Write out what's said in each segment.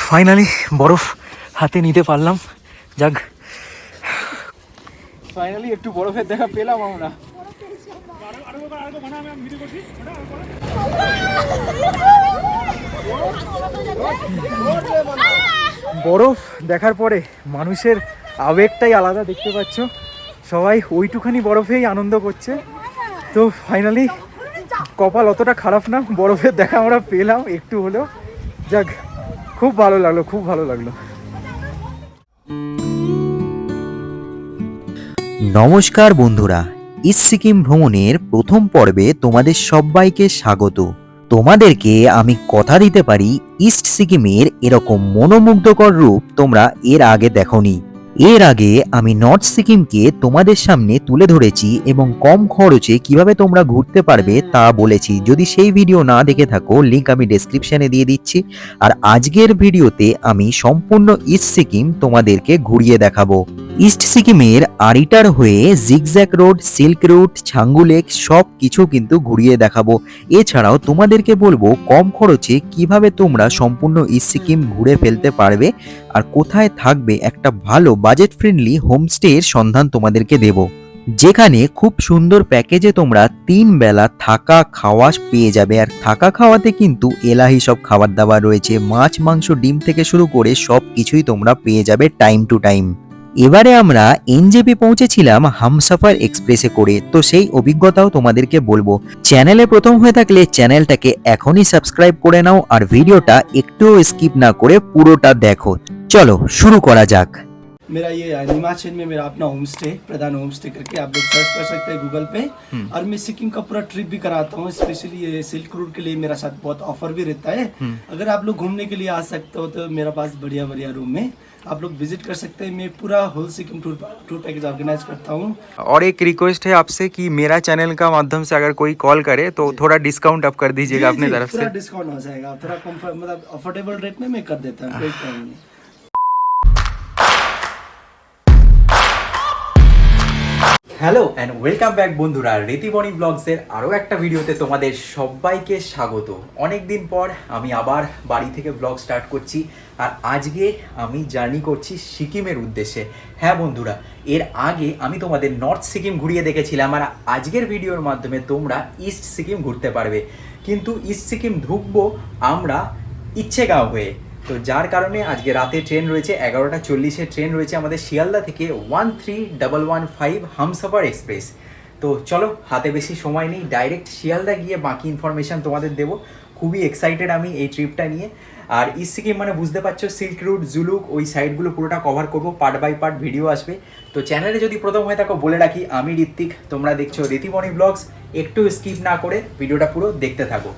Finally বরফ হাতে নিতে পারলাম। যাক, ফাইনালি একটু বরফের দেখা পেলাম আমরা। বরফ দেখার পরে মানুষের আবেগটাই আলাদা, দেখতে পাচ্ছ সবাই ওইটুখানি বরফেই আনন্দ করছে। তো ফাইনালি কপাল অতটা খারাপ না, বরফের দেখা আমরা পেলাম একটু হলেও। যাক, খুব ভালো লাগলো, খুব ভালো লাগলো। নমস্কার বন্ধুরা, ইস্ট সিকিম ভ্রমণের প্রথম পর্বে তোমাদের সবাইকে স্বাগত। তোমাদেরকে আমি কথা দিতে পারি, ইস্ট সিকিমের এরকম মনোমুগ্ধকর রূপ তোমরা এর আগে দেখোনি। এর আগে আমি নর্থ সিকিমকে তোমাদের সামনে তুলে ধরেছি এবং কম খরচে কিভাবে তোমরা ঘুরতে পারবে তা বলেছি। যদি সেই ভিডিও না দেখে থাকো, লিংক আমি ডেসক্রিপশনে দিয়ে দিচ্ছি। আর আজকের ভিডিওতে আমি সম্পূর্ণ ইস্ট সিকিম তোমাদেরকে ঘুরিয়ে দেখাবো। ইস্ট সিকিমের আরিটার হয়ে zigzag road, silk route, Changu lake সব কিছু কিন্তু ঘুরিয়ে দেখাবো। এছাড়াও তোমাদেরকে বলবো কম খরচে কিভাবে তোমরা সম্পূর্ণ ইস্ট সিকিম ঘুরে ফেলতে পারবে আর কোথায় থাকবে একটা ভালো বাজেট ফ্রেন্ডলি হোমস্টের সন্ধান তোমাদেরকে দেব, যেখানে খুব সুন্দর প্যাকেজে তোমরা 3 বেলা থাকা খাওয়া পেয়ে যাবে। আর থাকা খাওয়াতে কিন্তু এলাহি সব খাবার দাবার রয়েছে, মাছ মাংস ডিম থেকে শুরু করে সব কিছুই তোমরা পেয়ে যাবে টাইম টু টাইম। এবারে আমরা এনজেপি পৌঁছেছিলাম হামসফর এক্সপ্রেসে করে, তো সেই অভিজ্ঞতাও তোমাদেরকে বলবো। চ্যানেলে প্রথম হয়ে থাকলে চ্যানেলটাকে এখনই সাবস্ক্রাইব করে নাও আর ভিডিওটা একটুও স্কিপ না করে পুরোটা দেখো। চলো শুরু করা যাক। मेरा ये हिमाचल में मेरा अपना होम स्टे, प्रधान होम स्टे करके आप लोग सर्च कर सकते हैं गूगल पे। और मैं सिक्किम का पूरा ट्रिप भी कराता हूँ, स्पेशली ये सिल्क रूट के लिए मेरा साथ बहुत ऑफर भी रहता है। अगर आप लोग घूमने के लिए आ सकते हो तो मेरा पास बढ़िया बढ़िया रूम में आप लोग विजिट कर सकते हैं। मैं पूरा whole Sikkim tour package organise करता हूँ। और एक रिक्वेस्ट है आपसे कि मेरा चैनल का माध्यम से अगर कोई कॉल करे तो थोड़ा डिस्काउंट आप कर दीजिएगा अपनी तरफ से। पूरा डिस्काउंट हो जाएगा, थोड़ा मतलब अफोर्डेबल रेट में मैं कर देता हूँ, कोई प्रॉब्लम नहीं। হ্যালো অ্যান্ড ওয়েলকাম ব্যাক বন্ধুরা, রেতিবনি ব্লগসের আরও একটা ভিডিওতে তোমাদের সবাইকে স্বাগত। অনেক দিন পর আমি আবার বাড়ি থেকে ব্লগ স্টার্ট করছি আর আজকে আমি জার্নি করছি সিকিমের উদ্দেশ্যে। হ্যাঁ বন্ধুরা, এর আগে আমি তোমাদের নর্থ সিকিম ঘুরিয়ে দেখেছিলাম আর আজকের ভিডিওর মাধ্যমে তোমরা ইস্ট সিকিম ঘুরতে পারবে। কিন্তু ইস্ট সিকিম ঢুকবো আমরা ইচ্ছেগাঁও হয়ে, তো যার কারণে আজকে রাতে ট্রেন রয়েছে 11টা 40-এ ট্রেন রয়েছে আমাদের শিয়ালদা থেকে 13115 হামসফর এক্সপ্রেস। তো চলো, হাতে বেশি সময় নেই, ডাইরেক্ট শিয়ালদা গিয়ে বাকি ইনফরমেশান তোমাদের দেবো। খুবই এক্সাইটেড আমি এই ট্রিপটা নিয়ে। আর ইস্ট সিকিম মানে বুঝতে পারছো, সিল্ক রুট, জুলুক, ওই সাইডগুলো পুরোটা কভার করবো, পার্ট বাই পার্ট ভিডিও আসবে। তো চ্যানেলে যদি প্রথম হয়ে থাকো বলে রাখি, আমি ঋত্বিক, তোমরা দেখছো রেতিবনি ব্লগস। একটু স্কিপ না করে ভিডিওটা পুরো দেখতে থাকো।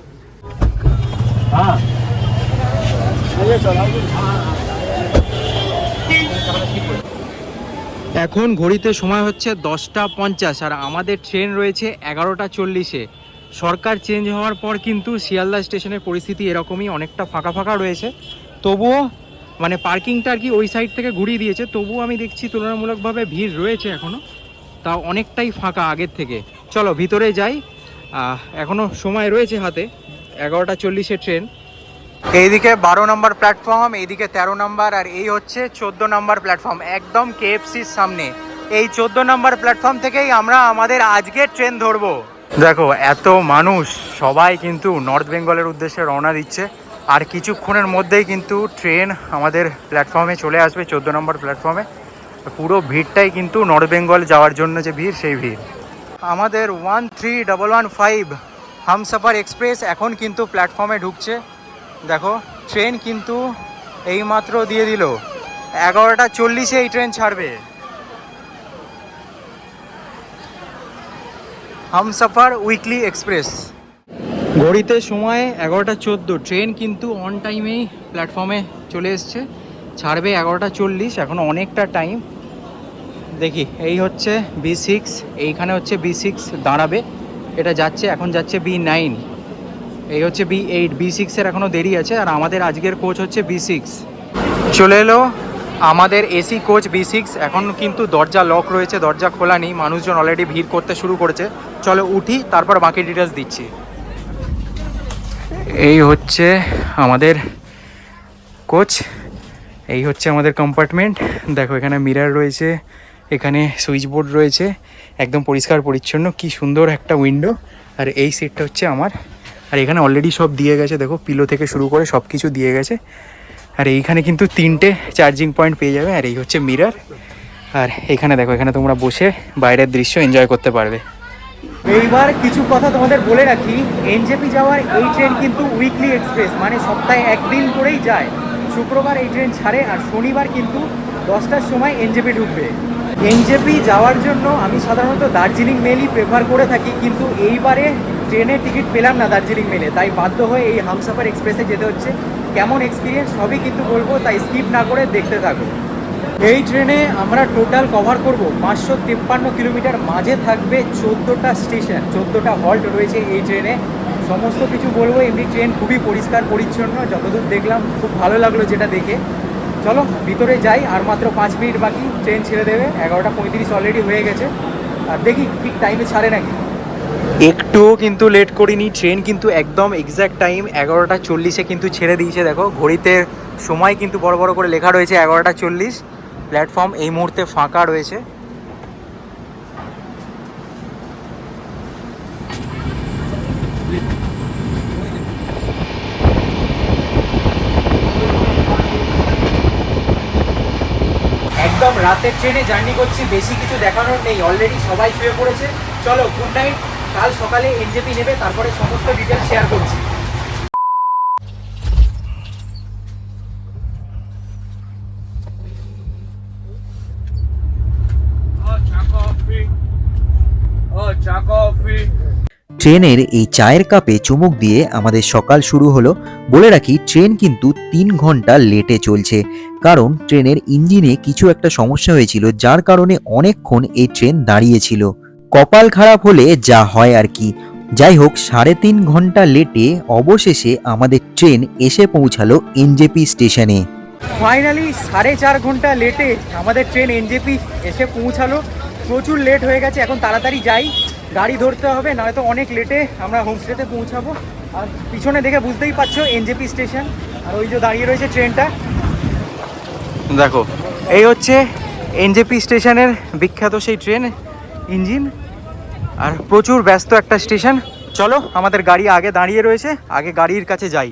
হ্যাঁ, এখন ঘড়িতে সময় হচ্ছে 10:50 আর আমাদের ট্রেন রয়েছে 11টা 40-এ। সরকার চেঞ্জ হওয়ার পর কিন্তু শিয়ালদা স্টেশনের পরিস্থিতি এরকমই, অনেকটা ফাঁকা ফাঁকা রয়েছে। তবুও মানে পার্কিংটা আর কি ওই সাইড থেকে ঘুরিয়ে দিয়েছে, তবুও আমি দেখছি তুলনামূলকভাবে ভিড় রয়েছে এখনও, তাও অনেকটাই ফাঁকা আগের থেকে। চলো ভিতরে যাই, এখনও সময় রয়েছে হাতে। 11টা 40-এ ট্রেন। এইদিকে 12 নম্বর প্ল্যাটফর্ম, এইদিকে 13 নম্বর, আর এই হচ্ছে 14 নম্বর প্ল্যাটফর্ম, একদম কেএফসির সামনে। এই 14 নম্বর প্ল্যাটফর্ম থেকেই আমরা আমাদের আজকের ট্রেন ধরবো। দেখো এত মানুষ, সবাই কিন্তু নর্থ বেঙ্গলের উদ্দেশ্যে রওনা দিচ্ছে। আর কিছুক্ষণের মধ্যেই কিন্তু ট্রেন আমাদের প্ল্যাটফর্মে চলে আসবে, 14 নম্বর প্ল্যাটফর্মে। পুরো ভিড়টাই কিন্তু নর্থ বেঙ্গল যাওয়ার জন্য যে ভিড়, সেই ভিড়। আমাদের 13115 হামসফর এক্সপ্রেস এখন কিন্তু প্ল্যাটফর্মে ঢুকছে। দেখো ট্রেন কিন্তু এইমাত্র দিয়ে দিল, 11টা 40-এ এই ট্রেন ছাড়বে। Humsafar weekly express. ঘড়িতে সময় 11টা 14, ট্রেন কিন্তু অন টাইমেই প্ল্যাটফর্মে চলে এসছে, ছাড়বে 11টা 40। এখন অনেকটা টাইম। দেখি, এই হচ্ছে B6, এইখানে হচ্ছে B6 দাঁড়াবে, এটা যাচ্ছে, এখন যাচ্ছে B9, এই হচ্ছে B8, B6-এর এখনও দেরি আছে। আর আমাদের আজকের কোচ হচ্ছে B6। চলে এলো আমাদের এসি কোচ B6। এখন কিন্তু দরজা লক রয়েছে, দরজা খোলা নেই, মানুষজন অলরেডি ভিড় করতে শুরু করেছে। চলো উঠি, তারপর বাকি ডিটেলস দিচ্ছি। এই হচ্ছে আমাদের কোচ, এই হচ্ছে আমাদের কম্পার্টমেন্ট। দেখো এখানে মিরর রয়েছে, এখানে সুইচ বোর্ড রয়েছে, একদম পরিষ্কার পরিচ্ছন্ন, কি সুন্দর একটা উইন্ডো। আর এই সিটটা হচ্ছে আমার। আর এখানে অলরেডি সব দিয়ে গেছে, দেখো পিলো থেকে শুরু করে সব কিছু দিয়ে গেছে। আর এইখানে কিন্তু 3টে চার্জিং পয়েন্ট পেয়ে যাবে। আর এই হচ্ছে মিরর। আর এখানে দেখো, এখানে তোমরা বসে বাইরের দৃশ্য এনজয় করতে পারবে। এইবার কিছু কথা তোমাদের বলে রাখি, এনজেপি যাওয়ার এই ট্রেন কিন্তু উইকলি এক্সপ্রেস, মানে সপ্তাহে একদিন করেই যায়। শুক্রবার এই ট্রেন ছাড়ে আর শনিবার কিন্তু 10টার সময় এনজেপি ঢুকবে। এনজেপি যাওয়ার জন্য আমি সাধারণত দার্জিলিং মেলই প্রেফার করে থাকি, কিন্তু এইবারে ট্রেনের টিকিট পেলাম না দার্জিলিং মেলে, তাই বাধ্য হয়ে এই হামসাফার এক্সপ্রেসে যেতে হচ্ছে। কেমন এক্সপিরিয়েন্স সবই কিন্তু বলবো, তাই স্কিপ না করে দেখতে থাকো। এই ট্রেনে আমরা টোটাল কভার করব 553 কিলোমিটার। মাঝে থাকবে 14টা স্টেশন, 14টা হল্ট রয়েছে এই ট্রেনে। সমস্ত কিছু বলবো। এমনি ট্রেন খুবই পরিষ্কার পরিচ্ছন্ন, যতদূর দেখলাম খুব ভালো লাগলো যেটা দেখে। চলো ভিতরে যাই, আর মাত্র 5 মিনিট বাকি, ট্রেন ছেড়ে দেবে। 11:35 অলরেডি হয়ে গেছে, আর দেখি ঠিক টাইমে ছাড়ে নাকি। একটুও কিন্তু লেট করিনি, ট্রেন কিন্তু একদম এক্স্যাক্ট টাইম 11:40 কিন্তু ছেড়ে দিয়েছে। দেখো ঘড়িতে সময় কিন্তু বড় বড় করে লেখা রয়েছে 11:40। প্ল্যাটফর্ম এই মুহূর্তে ফাঁকা রয়েছে। একদম রাতের ট্রেনে জার্নি করছি, বেশি কিছু দেখানোর নেই, অলরেডি সবাই শুয়ে পড়েছে। চলো গুড নাইট। কাল সকালে এনজেপি নেবে, তারপরে সমস্ত ডিটেলস শেয়ার করছি। ট্রেনের এই চায়ের কাপে চুমুক দিয়ে আমাদের সকাল শুরু হলো। বলে রাখি, ট্রেন কিন্তু 3 ঘন্টা লেটে চলছে, কারণ ট্রেনের ইঞ্জিনে কিছু একটা সমস্যা হয়েছিল, যার কারণে অনেকক্ষণ এই ট্রেন দাঁড়িয়েছিল। কপাল খারাপ হলে যা হয় আর কি। যাই হোক, 3.5 ঘন্টা লেটে অবশেষে আমাদের ট্রেন এসে পৌঁছালো এনজেপি স্টেশনে। ফাইনালি 4.5 ঘন্টা লেটে আমাদের ট্রেন এনজেপি এসে পৌঁছালো। প্রচুর লেট হয়ে গেছে, এখন তাড়াতাড়ি যাই, গাড়ি ধরতে হবে, নয়তো অনেক লেটে আমরা হোমস্টেতে পৌঁছাবো। আর পিছনে দেখে বুঝতেই পারছো এনজেপি স্টেশন, আর ওই যে দাঁড়িয়ে রয়েছে ট্রেনটা। দেখো এই হচ্ছে এনজেপি স্টেশনের বিখ্যাত সেই ট্রেন ইঞ্জিন, আর প্রচুর ব্যস্ত একটা স্টেশন। চলো, আমাদের গাড়ি আগে দাঁড়িয়ে রয়েছে, আগে গাড়ির কাছে যাই।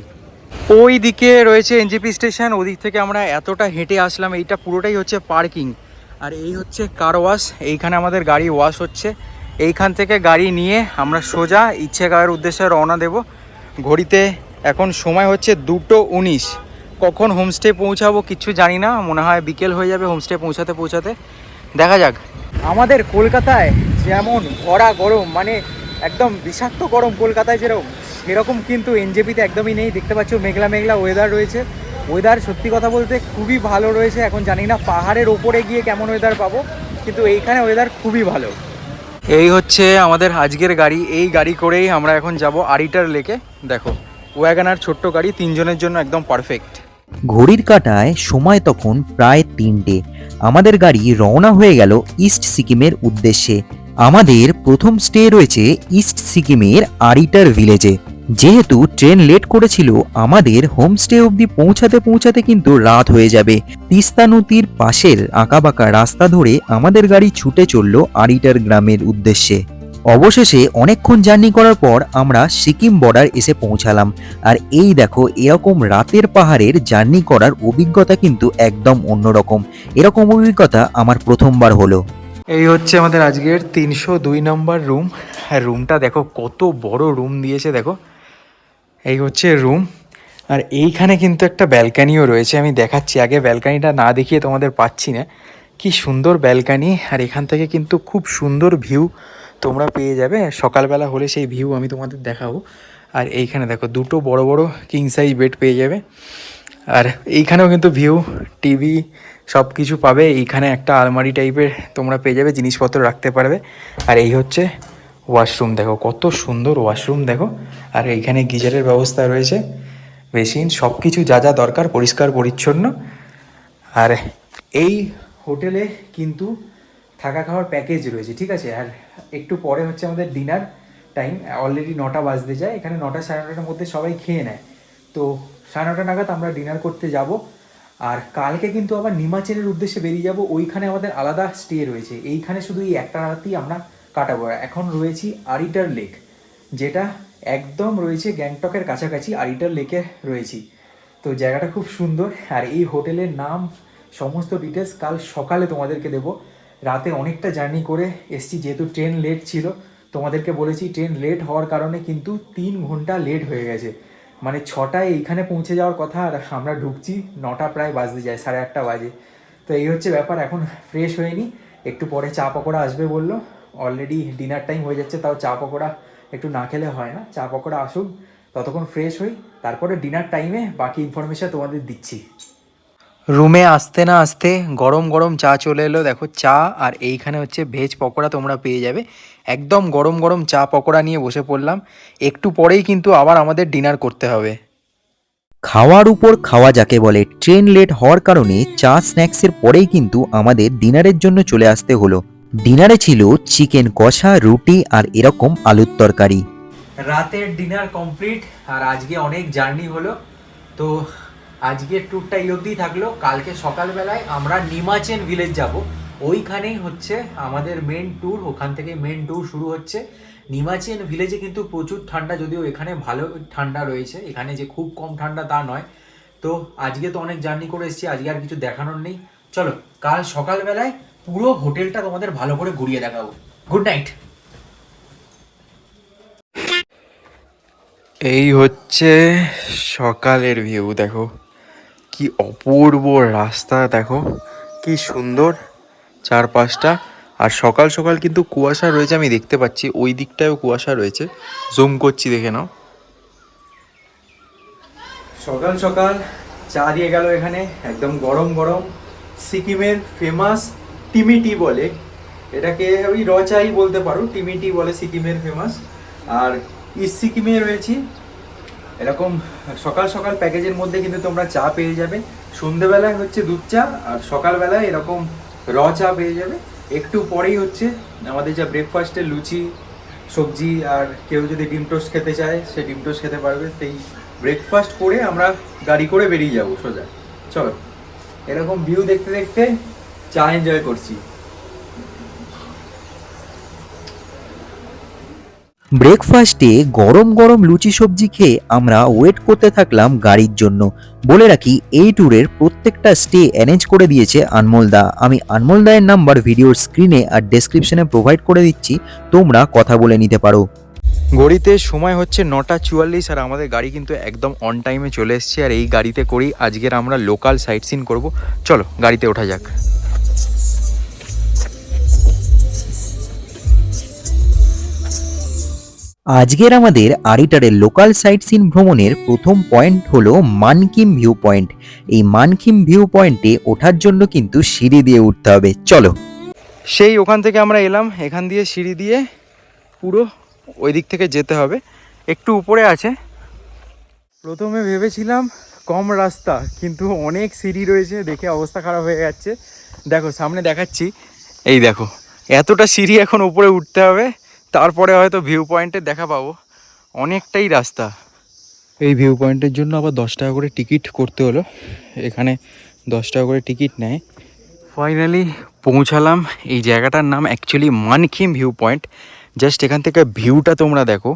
ওই দিকে রয়েছে এনজেপি স্টেশন, ওদিক থেকে আমরা এতটা হেঁটে আসলাম। এইটা পুরোটাই হচ্ছে পার্কিং, আর এই হচ্ছে কার ওয়াশ। এইখানে আমাদের গাড়ি ওয়াশ হচ্ছে। এইখান থেকে গাড়ি নিয়ে আমরা সোজা ইচ্ছেগাঁওয়ের উদ্দেশ্যে রওনা দেব। ঘড়িতে এখন সময় হচ্ছে 2:19। কখন হোমস্টে পৌঁছাবো কিচ্ছু জানি না, মনে হয় বিকেল হয়ে যাবে হোমস্টে পৌঁছাতে পৌঁছাতে। দেখা যাক। আমাদের কলকাতায় যেমন ভরা গরম, মানে একদম বিষাক্ত গরম কলকাতায় যেরকম, সেরকম কিন্তু এনজেপিতে একদমই নেই। দেখতে পাচ্ছ মেঘলা মেঘলা ওয়েদার রয়েছে। ওয়েদার সত্যি কথা বলতে খুবই ভালো রয়েছে। এখন জানি না পাহাড়ের ওপরে গিয়ে কেমন ওয়েদার পাবো, কিন্তু এইখানে ওয়েদার খুবই ভালো। এই হচ্ছে আমাদের আজকের গাড়ি। এই গাড়ি করেই আমরা এখন যাব আরিটার লেকে। দেখো ওয়াগনার ছোট্ট গাড়ি, 3 জনের জন্য একদম পারফেক্ট। ঘড়ির কাঁটায় সময় তখন প্রায় 3টে। আমাদের গাড়ি রওনা হয়ে গেল ইস্ট সিকিমের উদ্দেশ্যে। আমাদের প্রথম স্টে রয়েছে ইস্ট সিকিমের আরিটার ভিলেজে। যেহেতু ট্রেন লেট করেছিল, আমাদের হোমস্টে অবধি পৌঁছাতে পৌঁছাতে কিন্তু রাত হয়ে যাবে। তিস্তা নদীর পাশের আঁকাবাঁকা রাস্তা ধরে আমাদের গাড়ি ছুটে চলল আরিটার গ্রামের উদ্দেশ্যে। অবশেষে অনেকক্ষণ জার্নি করার পর আমরা সিকিম বর্ডার এসে পৌঁছালাম। আর এই দেখো, এরকম রাতের পাহাড়ের জার্নি করার অভিজ্ঞতা কিন্তু একদম অন্যরকম। এরকম অভিজ্ঞতা আমার প্রথমবার হলো। এই হচ্ছে আমাদের আজকের 302 নম্বর রুম। আর রুমটা দেখো কত বড় রুম দিয়েছে, দেখো এই হচ্ছে রুম। আর এইখানে কিন্তু একটা ব্যালকানিও রয়েছে, আমি দেখাচ্ছি। আগে ব্যালকানিটা না দেখিয়ে তোমাদের পাচ্ছি না। কি সুন্দর ব্যালকানি, আর এখান থেকে কিন্তু খুব সুন্দর ভিউ তোমরা পেয়ে যাবে। সকালবেলা হলে সেই ভিউ আমি তোমাদের দেখাবো। আর এইখানে দেখো 2টো বড় বড় কিং সাইজ বেড পেয়ে যাবে। আর এইখানেও কিন্তু ভিউ, টিভি সব কিছু পাবে। এইখানে একটা আলমারি টাইপের তোমরা পেয়ে যাবে, জিনিসপত্র রাখতে পারবে। আর এই হচ্ছে ওয়াশরুম, দেখো কত সুন্দর ওয়াশরুম দেখো। আর এইখানে গিজারের ব্যবস্থা রয়েছে, বেসিন, সব কিছু যা যা দরকার, পরিষ্কার পরিচ্ছন্ন। আর এই হোটেলে কিন্তু থাকা খাওয়ার প্যাকেজ রয়েছে, ঠিক আছে। আর একটু পরে হচ্ছে আমাদের ডিনার টাইম। অলরেডি 9টা বাজতে যায়, এখানে 9টা 9:30টার মধ্যে সবাই খেয়ে নেয়। তো 9:30 নাগাদ আমরা ডিনার করতে যাব। আর কালকে কিন্তু আবার নিমাচেনের উদ্দেশ্যে বেরিয়ে যাব, ওইখানে আমাদের আলাদা স্টে রয়েছে। এইখানে শুধু এই একটা রাতেই আমরা কাটাবো। এখন রয়েছি আরিটার লেক, যেটা একদম রয়েছে গ্যাংটকের কাছাকাছি, আরিটার লেকে রয়েছি। তো জায়গাটা খুব সুন্দর। আর এই হোটেলের নাম সমস্ত ডিটেলস কাল সকালে তোমাদেরকে দেবো। রাতে অনেকটা জার্নি করে এসছি, যেহেতু ট্রেন লেট ছিল। তোমাদেরকে বলেছি ট্রেন লেট হওয়ার কারণে কিন্তু 3 ঘন্টা লেট হয়ে গেছে। মানে 6টায় এইখানে পৌঁছে যাওয়ার কথা, আর আমরা ঢুকছি 9টা প্রায় বাজতে যায়, 8:30 বাজে। তো এই হচ্ছে ব্যাপার। এখন ফ্রেশ হয়ে নিই, একটু পরে চা পকোড়া আসবে বললো। অলরেডি ডিনার টাইম হয়ে যাচ্ছে, তাও চা পকোড়া একটু না খেলে হয় না। চা পকোড়া আসুক, ততক্ষণ ফ্রেশ হই, তারপরে ডিনার টাইমে বাকি ইনফরমেশন তোমাদের দিচ্ছি। রুমে আসতে না আসতে গরম গরম চা চলে এলো। দেখো চা, আর এইখানে হচ্ছে ভেজ পকোড়া তোমরা পেয়ে যাবে। একদম গরম গরম চা পকোড়া নিয়ে বসে পড়লাম। একটু পরেই কিন্তু আবার আমাদের ডিনার করতে হবে। খাওয়ার উপর খাওয়া যাকে বলে, ট্রেন লেট হওয়ার কারণে চা স্ন্যাক্সের পরেই কিন্তু আমাদের ডিনারের জন্য চলে আসতে হলো। ডিনারে ছিল চিকেন কষা, রুটি আর এরকম আলুর তরকারি। রাতের ডিনার কমপ্লিট, আর আজকে অনেক জার্নি হলো। তো আজকের ট্যুরটা এই অবধি থাকলো। কালকে সকালবেলায় আমরা নিমাচেন ভিলেজ যাব, ওইখানেই হচ্ছে আমাদের মেন ট্যুর। ওখান থেকে মেন ট্যুর শুরু হচ্ছে। নিমাচেন ভিলেজে কিন্তু প্রচুর ঠান্ডা, যদিও এখানে ভালো ঠান্ডা রয়েছে, এখানে যে খুব কম ঠান্ডা তা নয়। তো আজকে তো অনেক জার্নি করে এসেছি, আজকে আর কিছু দেখানোর নেই। চলো কাল সকালবেলায় পুরো হোটেলটা তোমাদের ভালো করে ঘুরিয়ে দেখাবো। Good night. এই হচ্ছে সকালের ভিউ, দেখো কি অপূর্ব রাস্তা, দেখো কি সুন্দর চারপাশটা। আর সকাল সকাল কিন্তু কুয়াশা রয়েছে, আমি দেখতে পাচ্ছি ওই দিকটায়ও কুয়াশা রয়েছে, জুম করছি দেখে নাও। সকাল সকাল চা দিয়ে গেল এখানে, একদম গরম গরম। সিকিমের ফেমাস টিমি টি বলে এটাকে, ওই র চাই বলতে পারো, টিমি টি বলে সিকিমের ফেমাস। আর ইস্ট সিকিমে রয়েছি। এরকম সকাল সকাল প্যাকেজের মধ্যে কিন্তু তোমরা চা পেয়ে যাবে। সন্ধেবেলায় হচ্ছে দুধ চা, আর সকালবেলায় এরকম র চা পেয়ে যাবে। একটু পরেই হচ্ছে আমাদের যা ব্রেকফাস্টে লুচি সবজি, আর কেউ যদি ডিম টোস্ট খেতে চায় সে ডিম টোস্ট খেতে পারবে। সেই ব্রেকফাস্ট করে আমরা গাড়ি করে বেরিয়ে যাবো সোজা। চলো এরকম ভিউ দেখতে দেখতে চা এনজয় করছি। ব্রেকফাস্টে গরম গরম লুচি সবজি খেয়ে আমরা ওয়েট করতে থাকলাম গাড়ির জন্য। বলে রাখি এই ট্যুরের প্রত্যেকটা স্টে অ্যারেঞ্জ করে দিয়েছে আনমোল দা। আমি আনমোল দায়ের নাম্বার ভিডিওর স্ক্রিনে আর ডেসক্রিপশনে প্রোভাইড করে দিচ্ছি, তোমরা কথা বলে নিতে পারো। ঘড়িতে সময় হচ্ছে 9:44, আর আমাদের গাড়ি কিন্তু একদম অন টাইমে চলে এসেছে। আর এই গাড়িতে করেই আজকের আমরা লোকাল সাইট সিন করবো। চলো গাড়িতে ওঠা যাক। আজকের আমাদের আরিটারের লোকাল সাইট সিন ভ্রমণের প্রথম পয়েন্ট হলো মানকিম ভিউ পয়েন্ট। এই মানকিম ভিউ পয়েন্টে ওঠার জন্য কিন্তু সিঁড়ি দিয়ে উঠতে হবে। চলো সেই ওখান থেকে আমরা এলাম, এখান দিয়ে সিঁড়ি দিয়ে পুরো ওই দিক থেকে যেতে হবে, একটু উপরে আছে। প্রথমে ভেবেছিলাম কম রাস্তা, কিন্তু অনেক সিঁড়ি রয়েছে, দেখে অবস্থা খারাপ হয়ে যাচ্ছে। দেখো সামনে দেখাচ্ছি, এই দেখো এতটা সিঁড়ি এখন উপরে উঠতে হবে, তারপরে হয়তো ভিউ পয়েন্টের দেখা পাবো। অনেকটাই রাস্তা। এই ভিউ পয়েন্টের জন্য আবার 10 টাকা করে টিকিট করতে হলো, এখানে 10 টাকা করে টিকিট নেয়। ফাইনালি পৌঁছালাম। এই জায়গাটার নাম actually Mankhim view point. Just এখান থেকে ভিউটা তোমরা দেখো,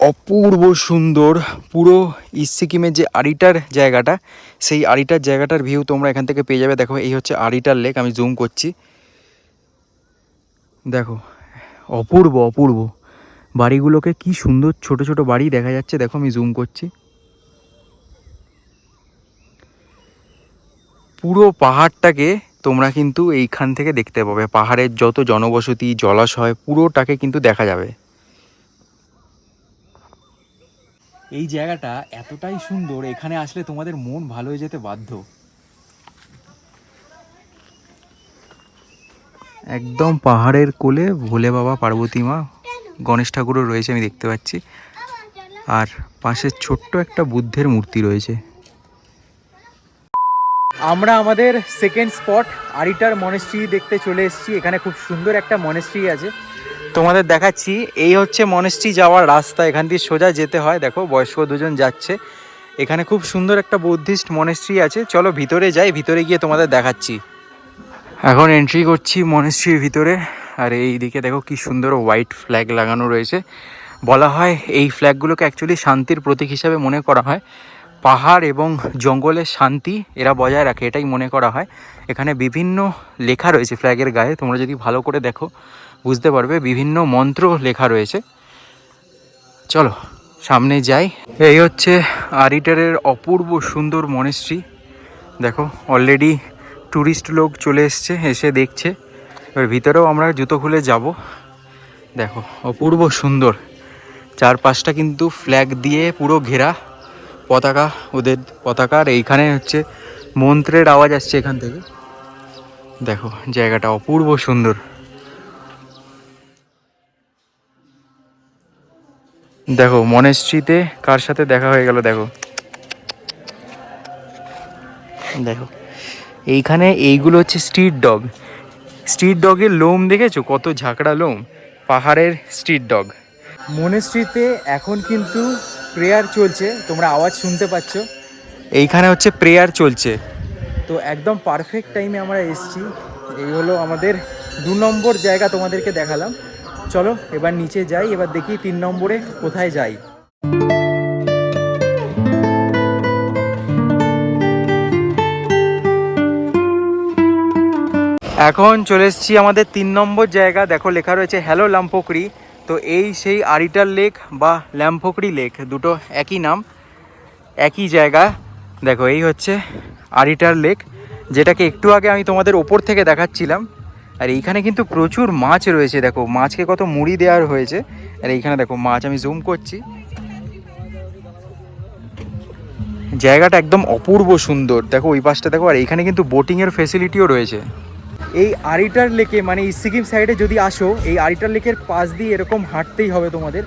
অপূর্ব সুন্দর। পুরো ইস্ট সিকিমের যে আরিটার জায়গাটা, সেই আরিটার জায়গাটার ভিউ তোমরা এখান থেকে পেয়ে যাবে। দেখো এই হচ্ছে আরিটার লেক, আমি জুম করছি, দেখো অপূর্ব অপূর্ব। বাড়িগুলোকে কি সুন্দর ছোট ছোট বাড়ি দেখা যাচ্ছে, দেখো আমি জুম করছি। পুরো পাহাড়টাকে তোমরা কিন্তু এইখান থেকে দেখতে পাবে, পাহাড়ের যত জনবসতি জলাশয় পুরোটাকে কিন্তু দেখা যাবে। এই জায়গাটা এতটাই সুন্দর, এখানে আসলে তোমাদের মন ভালো হয়ে যেতে বাধ্য। একদম পাহাড়ের কোলে ভোলে বাবা, পার্বতী মা, গণেশ ঠাকুরও রয়েছে আমি দেখতে পাচ্ছি, আর পাশে ছোট্ট একটা বুদ্ধের মূর্তি রয়েছে। আমরা আমাদের সেকেন্ড স্পট আরিটার মনেস্ট্রি দেখতে চলে এসেছি। এখানে খুব সুন্দর একটা মনেস্ট্রি আছে, তোমাদের দেখাচ্ছি। এই হচ্ছে মনেস্ট্রি যাওয়ার রাস্তা, এখান দিয়ে সোজা যেতে হয়। দেখো বয়স্ক দুজন যাচ্ছে, এখানে খুব সুন্দর একটা বুদ্ধিস্ট মনেস্ট্রি আছে, চলো ভিতরে যাই, ভিতরে গিয়ে তোমাদের দেখাচ্ছি। এখন এন্ট্রি করছি মনেস্ট্রির ভিতরে, আর এই দিকে দেখো কি সুন্দর হোয়াইট ফ্ল্যাগ লাগানো রয়েছে। বলা হয় এই ফ্ল্যাগগুলোকে অ্যাকচুয়ালি শান্তির প্রতীক হিসাবে মনে করা হয়। পাহাড় এবং জঙ্গলের শান্তি এরা বজায় রাখে, এটাই মনে করা হয়। এখানে বিভিন্ন লেখা রয়েছে ফ্ল্যাগের গায়ে, তোমরা যদি ভালো করে দেখো বুঝতে পারবে, বিভিন্ন মন্ত্র লেখা রয়েছে। চলো সামনে যাই। এই হচ্ছে আরিটারের অপূর্ব সুন্দর মনেস্ট্রি। দেখো অলরেডি ট্যুরিস্ট লোক চলে এসে দেখছে। এবার ভিতরেও আমরা জুতো খুলে যাব। দেখো অপূর্ব সুন্দর, চারপাশটা কিন্তু ফ্ল্যাগ দিয়ে পুরো ঘেরা, পতাকা, ওদের পতাকা। আর এইখানে হচ্ছে মন্ত্রের আওয়াজ আসছে এখান থেকে। দেখো জায়গাটা অপূর্ব সুন্দর। দেখো মনেস্ট্রিতে কার সাথে দেখা হয়ে গেল, দেখো দেখো এইখানে এইগুলো হচ্ছে স্ট্রিট ডগ। স্ট্রিট ডগের লোম দেখেছো কত ঝাঁকড়া লোম, পাহাড়ের স্ট্রিট ডগ। মনেস্ট্রিতে এখন কিন্তু প্রেয়ার চলছে, তোমরা আওয়াজ শুনতে পাচ্ছ। এইখানে হচ্ছে প্রেয়ার চলছে, তো একদম পারফেক্ট টাইমে আমরা এসেছি। এই হলো আমাদের 2 নম্বর জায়গা, তোমাদেরকে দেখালাম। চলো এবার নিচে যাই, এবার দেখি 3 নম্বরে কোথায় যাই। এখন চলে এসেছি আমাদের 3 নম্বর জায়গা। দেখো লেখা রয়েছে হ্যালো লামপোকরি। তো এই সেই আরিটার লেক বা ল্যাম্পোকরি লেক, দুটো একই নাম, একই জায়গা। দেখো এই হচ্ছে আরিটার লেক, যেটাকে একটু আগে আমি তোমাদের ওপর থেকে দেখাচ্ছিলাম। আর এইখানে কিন্তু প্রচুর মাছ রয়েছে, দেখো মাছকে কত মুড়ি দেওয়ার হয়েছে। আর এইখানে দেখো মাছ, আমি জুম করছি, জায়গাটা একদম অপূর্ব সুন্দর। দেখো ওই পাশটা দেখো, আর এইখানে কিন্তু বোটিংয়ের ফেসিলিটিও রয়েছে। এই আরিটার লেকে মানে এই সিকিম সাইডে যদি আসো, এই আরিটার লেকের পাশ দিয়ে এরকম হাঁটতেই হবে তোমাদের।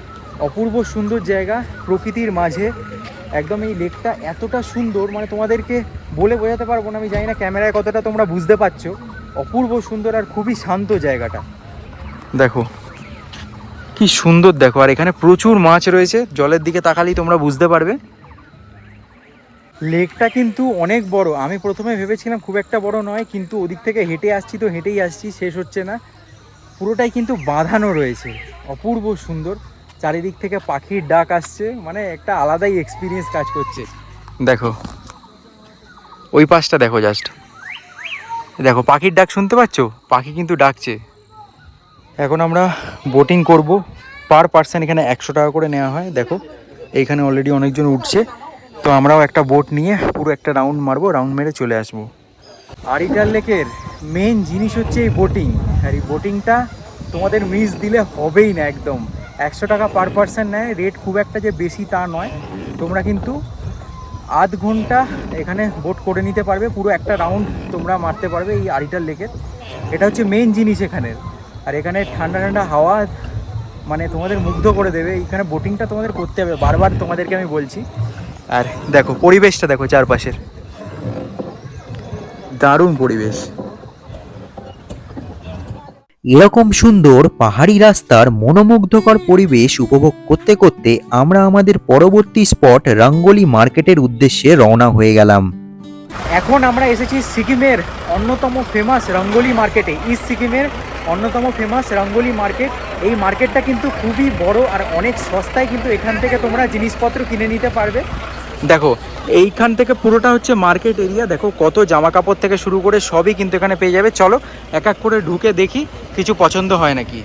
অপূর্ব সুন্দর জায়গা, প্রকৃতির মাঝে একদম। এই লেকটা এতটা সুন্দর, মানে তোমাদেরকে বলে বোঝাতে পারবো না। আমি জানি না ক্যামেরায় কতটা তোমরা বুঝতে পারছো। অপূর্ব সুন্দর আর খুবই শান্ত জায়গাটা। দেখো কি সুন্দর, দেখো। আর এখানে প্রচুর মাছ রয়েছে, জলের দিকে তাকালেই তোমরা বুঝতে পারবে। লেকটা কিন্তু অনেক বড়। আমি প্রথমে ভেবেছিলাম খুব একটা বড় নয়, কিন্তু ওদিক থেকে হেঁটে আসছি তো হেঁটেই আসছি, শেষ হচ্ছে না। পুরোটাই কিন্তু বাঁধানো রয়েছে, অপূর্ব সুন্দর। চারিদিক থেকে পাখির ডাক আসছে, মানে একটা আলাদাই এক্সপিরিয়েন্স কাজ করছে। দেখো ওই পাশটা দেখো, জাস্ট দেখো পাখির ডাক শুনতে পাচ্ছ, পাখি কিন্তু ডাকছে। এখন আমরা বোটিং করব, পার পার্সন এখানে 100 টাকা করে নেওয়া হয়। দেখো এইখানে অলরেডি অনেকজন উঠছে, তো আমরাও একটা বোট নিয়ে পুরো একটা রাউন্ড মারবো, রাউন্ড মেরে চলে আসবো। আরিটার লেকের মেন জিনিস হচ্ছে এই বোটিং, আর এই বোটিংটা তোমাদের মিস দিলে হবেই না একদম। 100 টাকা পার পার্সন নেয়, রেট খুব একটা যে বেশি তা নয়। তোমরা কিন্তু আধ ঘন্টা এখানে বোট করে নিতে পারবে, পুরো একটা রাউন্ড তোমরা মারতে পারবে এই আরিটার লেকের। এটা হচ্ছে মেন জিনিস এখানের। আর এখানে ঠান্ডা ঠান্ডা হাওয়া মানে তোমাদের মুগ্ধ করে দেবে। এইখানে বোটিংটা তোমাদের করতে হবে, বারবার তোমাদেরকে আমি বলছি। আর দেখো পরিবেশটা দেখো, চারপাশের দারুণ পরিবেশ। এরকম সুন্দর পাহাড়ি রাস্তার মনোমুগ্ধকর পরিবেশ উপভোগ করতে করতে আমরা আমাদের পরবর্তী স্পট রঙ্গোলি মার্কেটের উদ্দেশ্যে রওনা হয়ে গেলাম। এখন আমরা এসেছি সিকিমের অন্যতম ফেমাস রঙ্গোলি মার্কেটে, ইস্ট সিকিমের অন্যতম ফেমাস রঙ্গোলি মার্কেট। এই মার্কেটটা কিন্তু খুবই বড় আর অনেক সস্তায় কিন্তু এখান থেকে তোমরা জিনিসপত্র কিনে নিতে পারবে। দেখো এইখান থেকে পুরোটা হচ্ছে মার্কেট এরিয়া। দেখো কত জামা কাপড় থেকে শুরু করে সবই কিন্তু এখানে পেয়ে যাবে। চলো এক এক করে ঢুকে দেখি কিছু পছন্দ হয় নাকি।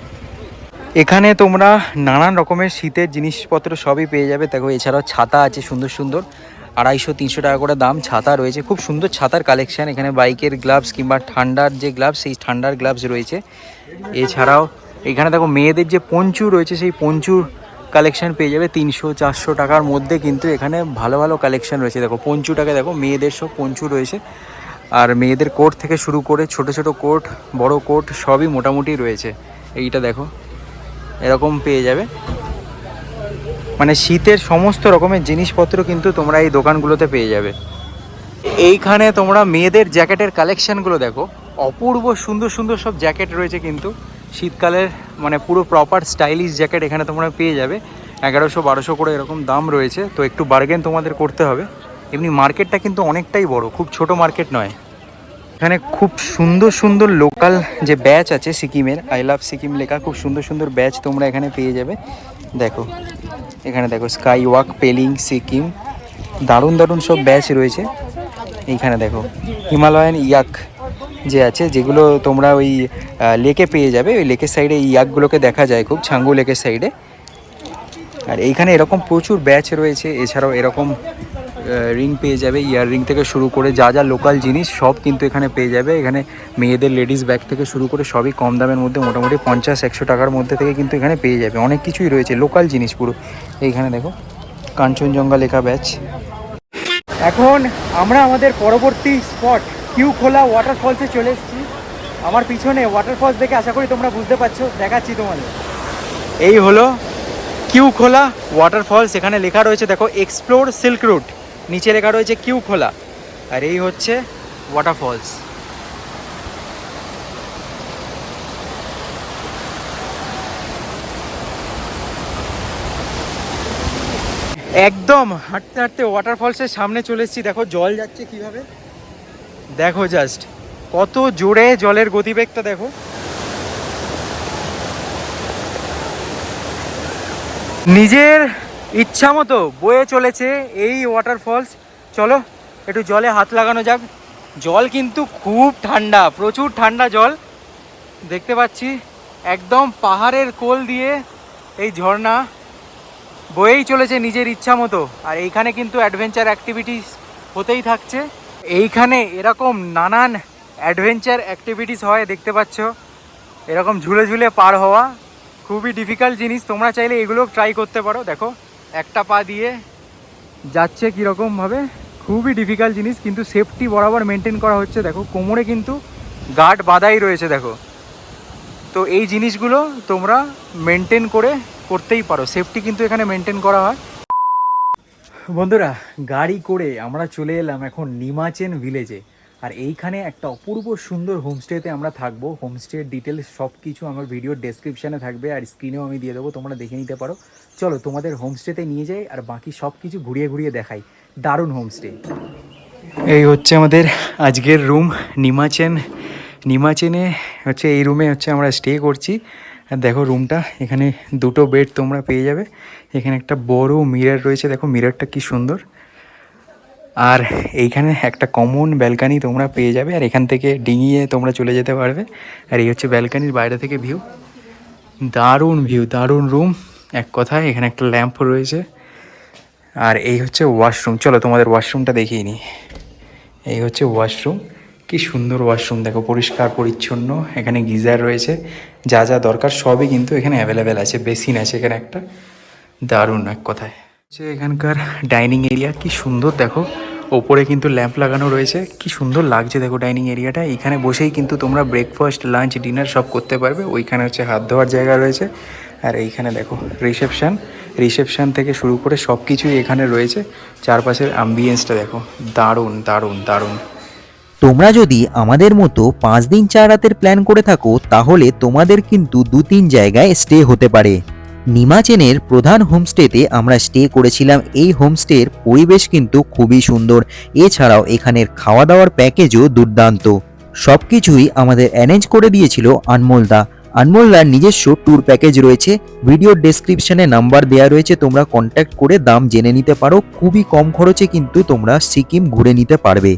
এখানে তোমরা নানান রকমের শীতের জিনিসপত্র সবই পেয়ে যাবে। দেখো এছাড়াও ছাতা আছে সুন্দর সুন্দর, 250-300 টাকা করে দাম ছাতা রয়েছে। খুব সুন্দর ছাতার কালেকশান। এখানে বাইকের গ্লাভস কিংবা ঠান্ডার যে গ্লাভস, সেই ঠান্ডার গ্লাভস রয়েছে। এছাড়াও এখানে দেখো মেয়েদের যে পঞ্চু রয়েছে, সেই পঞ্চুর কালেকশান পেয়ে যাবে 300-400 টাকার মধ্যে। কিন্তু এখানে ভালো ভালো কালেকশান রয়েছে। দেখো পঞ্চুটাকে দেখো, মেয়েদের সব পঞ্চু রয়েছে। আর মেয়েদের কোট থেকে শুরু করে ছোট ছোট কোট, বড় কোট সবই মোটামুটি রয়েছে। এইটা দেখো এরকম পেয়ে যাবে। মানে শীতের সমস্ত রকমের জিনিসপত্র কিন্তু তোমরা এই দোকানগুলোতে পেয়ে যাবে। এইখানে তোমরা মেয়েদের জ্যাকেটের কালেকশানগুলো দেখো, অপূর্ব সুন্দর সুন্দর সব জ্যাকেট রয়েছে। কিন্তু শীতকালের মানে পুরো প্রপার স্টাইলিশ জ্যাকেট এখানে তোমরা পেয়ে যাবে। 1100-1200 করে এরকম দাম রয়েছে, তো একটু বার্গেন তোমাদের করতে হবে। এমনি মার্কেটটা কিন্তু অনেকটাই বড়, খুব ছোট মার্কেট নয়। এখানে খুব সুন্দর সুন্দর লোকাল যে ব্যাচ আছে সিকিমের, আই লাভ সিকিম লেখা, খুব সুন্দর সুন্দর ব্যাচ তোমরা এখানে পেয়ে যাবে। দেখো এখানে দেখো স্কাই ওয়াক, পেলিং সিকিম, দারুণ দারুণ সব ব্যাচ রয়েছে। এইখানে দেখো হিমালয়ান ইয়াক যে আছে, যেগুলো তোমরা ওই লেকে পেয়ে যাবে, ওই লেকের সাইডে এই ইয়াকগুলোকে দেখা যায় খুব, ছাঙ্গু লেকের সাইডে। আর এইখানে এরকম প্রচুর ব্যাচ রয়েছে, এছাড়াও এরকম রিং পেয়ে যাবে, ইয়ার রিং থেকে শুরু করে যা যা লোকাল জিনিস সব কিন্তু এখানে পেয়ে যাবে। এখানে মেয়েদের লেডিস ব্যাগ থেকে শুরু করে সবই কম দামের মধ্যে, মোটামুটি 50-100 টাকার মধ্যে থেকে কিন্তু এখানে পেয়ে যাবে। অনেক কিছুই রয়েছে লোকাল জিনিস পুরো। এইখানে দেখো কাঞ্চনজঙ্ঘা লেখা ব্যাচ। এখন আমরা আমাদের পরবর্তী স্পট কিউখোলা ওয়াটারফলসে চলে এসেছি। আমার পিছনে ওয়াটারফলস দেখে আশা করি তোমরা বুঝতে পারছো, দেখাচ্ছি তোমাদের। এই হলো কিউখোলা ওয়াটারফলস। এখানে লেখা রয়েছে দেখো এক্সপ্লোর সিল্ক রুট, নিচে লেখা রয়েছে কিউখোলা, আর এই হচ্ছে ওয়াটারফলস। একদম হাঁটতে হাঁটতে ওয়াটারফলসের সামনে চলে এসেছি। দেখো জল যাচ্ছে কিভাবে, দেখো জাস্ট কত জোরে জলের গতিবেগটা দেখো। নিজের ইচ্ছা মতো বয়ে চলেছে এই ওয়াটারফলস। চলো একটু জলে হাত লাগানো যাক। জল কিন্তু খুব ঠান্ডা, প্রচুর ঠান্ডা জল দেখতে পাচ্ছি। একদম পাহাড়ের কোল দিয়ে এই ঝর্ণা বয়েই চলেছে নিজের ইচ্ছা মতো। আর এইখানে কিন্তু অ্যাডভেঞ্চার অ্যাক্টিভিটিস হতেই থাকছে। এইখানে এরকম নানান অ্যাডভেঞ্চার অ্যাক্টিভিটিস হয় দেখতে পাচ্ছ, এরকম ঝুলে ঝুলে পার হওয়া খুবই ডিফিকাল্ট জিনিস। তোমরা চাইলে এগুলো ট্রাই করতে পারো। দেখো একটা পা দিয়ে যাচ্ছে কীরকমভাবে, খুবই ডিফিকাল্ট জিনিস, কিন্তু সেফটি বরাবর মেনটেন করা হচ্ছে। দেখো কোমরে কিন্তু গার্ড বাঁধাই রয়েছে দেখো। তো এই জিনিসগুলো তোমরা মেনটেন করতেই পারো, সেফটি কিন্তু এখানে মেনটেন করা হয়। বন্ধুরা গাড়ি করে আমরা চলে এলাম এখন নিমাচেন ভিলেজে। আর এইখানে একটা অপূর্ব সুন্দর হোমস্টেতে আমরা থাকবো। হোমস্টের ডিটেলস সব কিছু আমার ভিডিওর ডেসক্রিপশানে থাকবে, আর স্ক্রিনেও আমি দিয়ে দেবো, তোমরা দেখে নিতে পারো। চলো তোমাদের হোমস্টেতে নিয়ে যাই আর বাকি সব কিছু ঘুরিয়ে ঘুরিয়ে দেখাই। দারুণ হোমস্টে। এই হচ্ছে আমাদের আজকের রুম নিমাচেনে হচ্ছে এই রুমে হচ্ছে আমরা স্টে করছি। আর দেখো রুমটা, এখানে দুটো বেড তোমরা পেয়ে যাবে। এখানে একটা বড় মিরর রয়েছে, দেখো মিররটা কি সুন্দর। আর এইখানে একটা কমন ব্যালকানি তোমরা পেয়ে যাবে, আর এখান থেকে ডিঙিয়ে তোমরা চলে যেতে পারবে। আর এই হচ্ছে ব্যালকানির বাইরে থেকে ভিউ, দারুণ ভিউ, দারুণ রুম এক কথায়। এখানে একটা ল্যাম্প রয়েছে। আর এই হচ্ছে ওয়াশরুম, চলো তোমাদের ওয়াশরুমটা দেখিয়ে নিই। এই হচ্ছে ওয়াশরুম, কি সুন্দর ওয়াশরুম দেখো, পরিষ্কার পরিচ্ছন্ন। এখানে গিজার রয়েছে, যা যা দরকার সবই কিন্তু এখানে অ্যাভেলেবেল আছে। বেসিন আছে এখানে একটা, দারুণ এক কথায়। হচ্ছে এখানকার ডাইনিং এরিয়া, কি সুন্দর দেখো, ওপরে কিন্তু ল্যাম্প লাগানো রয়েছে, কি সুন্দর লাগছে দেখো ডাইনিং এরিয়াটা। এখানে বসেই কিন্তু তোমরা ব্রেকফাস্ট, লাঞ্চ, ডিনার সব করতে পারবে। ওইখানে হচ্ছে হাত ধোয়ার জায়গা রয়েছে। আর এইখানে দেখো রিসেপশান থেকে শুরু করে সব কিছুই এখানে রয়েছে। চারপাশের অ্যাম্বিয়েন্সটা দেখো, দারুণ দারুণ দারুণ। তোমরা যদি আমাদের মতো 5 দিন 4 রাতের প্ল্যান করে থাকো, তাহলে তোমাদের কিন্তু 2-3 জায়গায় স্টে হতে পারে। নিমাচেনের প্রধান হোমস্টেতে আমরা স্টে করেছিলাম। এই হোমস্টের পরিবেশ কিন্তু খুবই সুন্দর, এছাড়াও এখানের খাওয়া দাওয়ার প্যাকেজও দুর্দান্ত। সব কিছুই আমাদের অ্যারেঞ্জ করে দিয়েছিল আনমোলদার নিজস্ব ট্যুর প্যাকেজ রয়েছে। ভিডিওর ডেসক্রিপশনে নাম্বার দেওয়া রয়েছে, তোমরা কন্ট্যাক্ট করে দাম জেনে নিতে পারো। খুবই কম খরচে কিন্তু তোমরা সিকিম ঘুরে নিতে পারবে।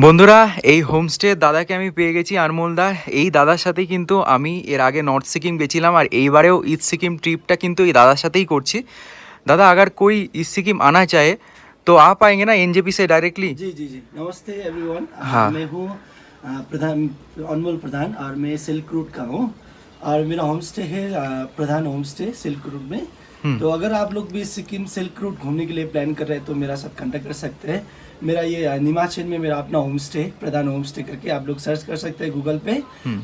বন্ধুরা এই হোমস্টে দাদাকে আমি পেয়ে গেছি, আনমোলদা। এই দাদার সাথেই কিন্তু আমি এর আগে নর্থ সিকিম গেছিলাম, আর এইবারেও ইস্ট সিকিম ট্রিপটা কিন্তু এই दादा সাথেই করছি। दादा अगर कोई ईस्ट सिक्किम आना चाहे तो आ पाएंगे ना एनजेपी से डायरेक्टली? जी जी जी, नमस्ते एवरीवन। हाँ। मैं हूँ प्रधान अनमोल प्रधान, और मैं सिल्क रूट का हूँ, और मेरा होम स्टे है प्रधान होम स्टे सिल्क रूट में। तो अगर आप लोग भी सिक्किम सिल्क रूट घूमने के लिए प्लान कर रहे हैं तो मेरा साथ कांटेक्ट कर सकते हैं। मेरा ये निमाचेन में मेरा अपना होम स्टे, प्रधान होम स्टे करके आप लोग सर्च कर सकते हैं गूगल पे।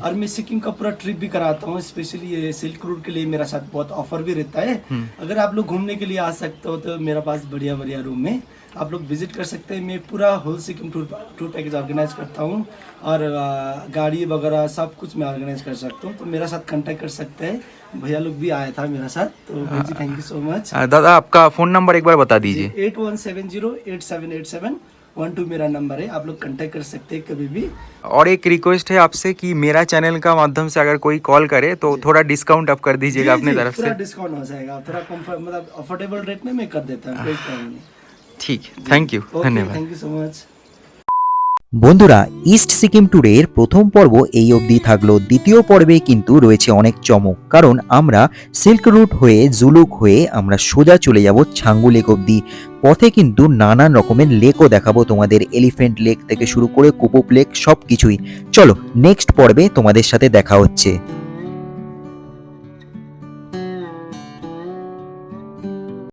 और मैं सिक्किम का पूरा ट्रिप भी कराता हूँ, स्पेशली ये सिल्क रूट के लिए मेरा साथ बहुत ऑफर भी रहता है। अगर आप लोग घूमने के लिए आ सकते हो तो मेरा पास बढ़िया बढ़िया रूम है। आप लोग विजिट कर सकते हैं। मैं पूरा whole Sikkim tour package organise करता हूँ और गाड़ी वगैरह सब कुछ मैं ऑर्गेनाइज कर सकता हूँ। तो मेरा साथ कांटेक्ट कर सकते हैं। भैया लोग भी आया था मेरा साथ, तो भाई जी थैंक यू सो मच। दादा आपका फ़ोन नंबर एक बार बता दीजिए। 8170878712 मेरा नंबर है, आप लोग कांटेक्ट कर सकते हैं कभी भी। और एक रिक्वेस्ट है आपसे कि मेरा चैनल का माध्यम से अगर कोई कॉल करे तो थोड़ा डिस्काउंट आप कर दीजिएगा अपने तरफ पूरा से। डिस्काउंट हो जाएगा, थोड़ा मतलब अफोर्डेबल रेट में मैं कर देता हूँ, कोई प्रॉब्लम नहीं। ঠিক, থ্যাংক ইউ, ओके ধন্যবাদ। Thank you so much. বন্ধুরা, ইস্ট সিকিম ট্যুরের প্রথম পর্ব এই অবধি থাকলো। দ্বিতীয় পর্বে কিন্তু রয়েছে অনেক চমক, কারণ আমরা সিল্ক রুট হয়ে জুলুক হয়ে আমরা সোজা চলে যাব ছাঙ্গু লেক অবধি। পথে কিন্তু নানান রকমের লেকও দেখাবো তোমাদের, এলিফ্যান্ট লেক থেকে শুরু করে কুপুপ লেক সব কিছুই। চলো নেক্সট পর্বে তোমাদের সাথে দেখা হচ্ছে।